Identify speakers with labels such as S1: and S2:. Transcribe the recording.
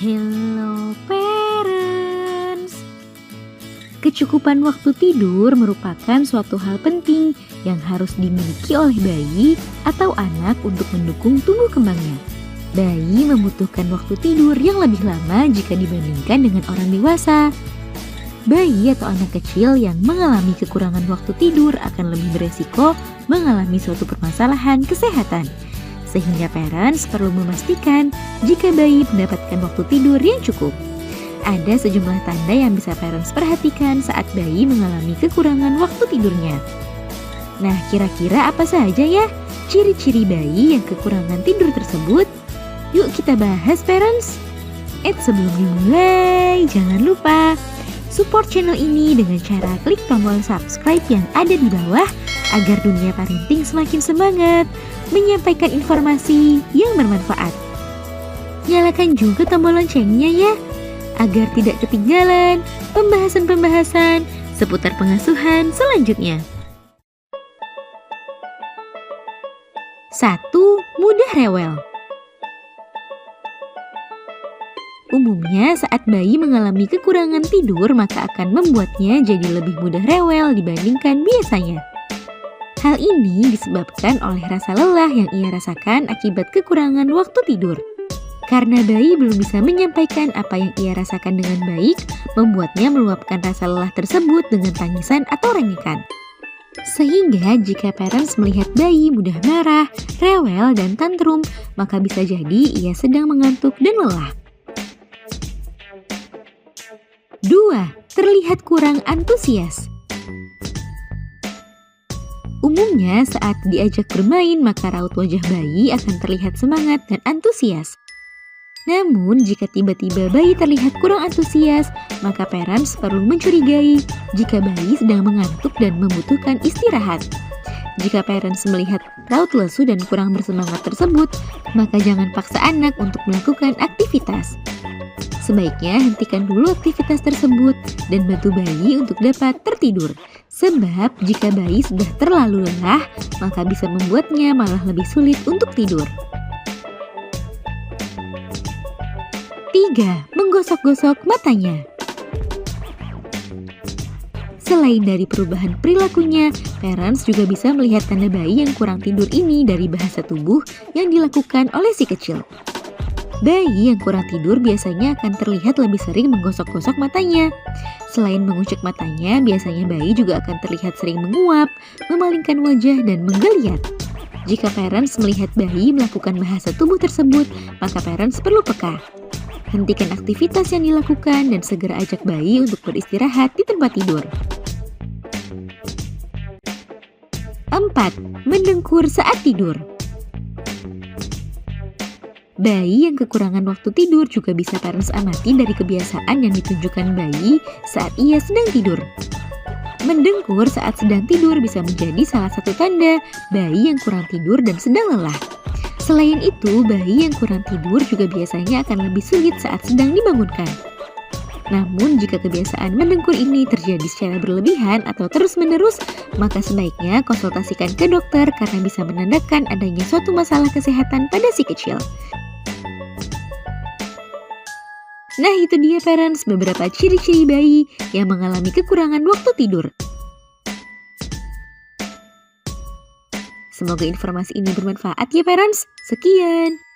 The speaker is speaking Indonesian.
S1: Hello parents. Kecukupan waktu tidur merupakan suatu hal penting yang harus dimiliki oleh bayi atau anak untuk mendukung tumbuh kembangnya. Bayi membutuhkan waktu tidur yang lebih lama jika dibandingkan dengan orang dewasa. Bayi atau anak kecil yang mengalami kekurangan waktu tidur akan lebih beresiko mengalami suatu permasalahan kesehatan. Sehingga parents perlu memastikan jika bayi mendapatkan waktu tidur yang cukup. Ada sejumlah tanda yang bisa parents perhatikan saat bayi mengalami kekurangan waktu tidurnya. Nah, kira-kira apa saja ya ciri-ciri bayi yang kekurangan tidur tersebut? Yuk kita bahas parents. Sebelum dimulai, jangan lupa support channel ini dengan cara klik tombol subscribe yang ada di bawah agar dunia parenting semakin semangat menyampaikan informasi yang bermanfaat. Nyalakan juga tombol loncengnya ya, agar tidak ketinggalan pembahasan-pembahasan seputar pengasuhan selanjutnya. 1. Mudah rewel. Umumnya saat bayi mengalami kekurangan tidur maka akan membuatnya jadi lebih mudah rewel dibandingkan biasanya. Hal ini disebabkan oleh rasa lelah yang ia rasakan akibat kekurangan waktu tidur. Karena bayi belum bisa menyampaikan apa yang ia rasakan dengan baik, membuatnya meluapkan rasa lelah tersebut dengan tangisan atau rengekan. Sehingga jika parents melihat bayi mudah marah, rewel, dan tantrum, maka bisa jadi ia sedang mengantuk dan lelah. 2. Terlihat kurang antusias. Umumnya saat diajak bermain maka raut wajah bayi akan terlihat semangat dan antusias. Namun jika tiba-tiba bayi terlihat kurang antusias, maka parents perlu mencurigai jika bayi sedang mengantuk dan membutuhkan istirahat. Jika parents melihat raut lesu dan kurang bersemangat tersebut, maka jangan paksa anak untuk melakukan aktivitas. Sebaiknya hentikan dulu aktivitas tersebut dan bantu bayi untuk dapat tertidur. Sebab jika bayi sudah terlalu lelah, maka bisa membuatnya malah lebih sulit untuk tidur. 3. Menggosok-gosok matanya. Selain dari perubahan perilakunya, parents juga bisa melihat tanda bayi yang kurang tidur ini dari bahasa tubuh yang dilakukan oleh si kecil. Bayi yang kurang tidur biasanya akan terlihat lebih sering menggosok-gosok matanya. Selain mengucek matanya, biasanya bayi juga akan terlihat sering menguap, memalingkan wajah, dan menggeliat. Jika parents melihat bayi melakukan bahasa tubuh tersebut, maka parents perlu peka. Hentikan aktivitas yang dilakukan dan segera ajak bayi untuk beristirahat di tempat tidur. 4. Mendengkur saat tidur. Bayi yang kekurangan waktu tidur juga bisa parents amati dari kebiasaan yang ditunjukkan bayi saat ia sedang tidur. Mendengkur saat sedang tidur bisa menjadi salah satu tanda bayi yang kurang tidur dan sedang lelah. Selain itu, bayi yang kurang tidur juga biasanya akan lebih sulit saat sedang dibangunkan. Namun, jika kebiasaan mendengkur ini terjadi secara berlebihan atau terus-menerus, maka sebaiknya konsultasikan ke dokter karena bisa menandakan adanya suatu masalah kesehatan pada si kecil. Nah, itu dia parents beberapa ciri-ciri bayi yang mengalami kekurangan waktu tidur. Semoga informasi ini bermanfaat ya parents. Sekian.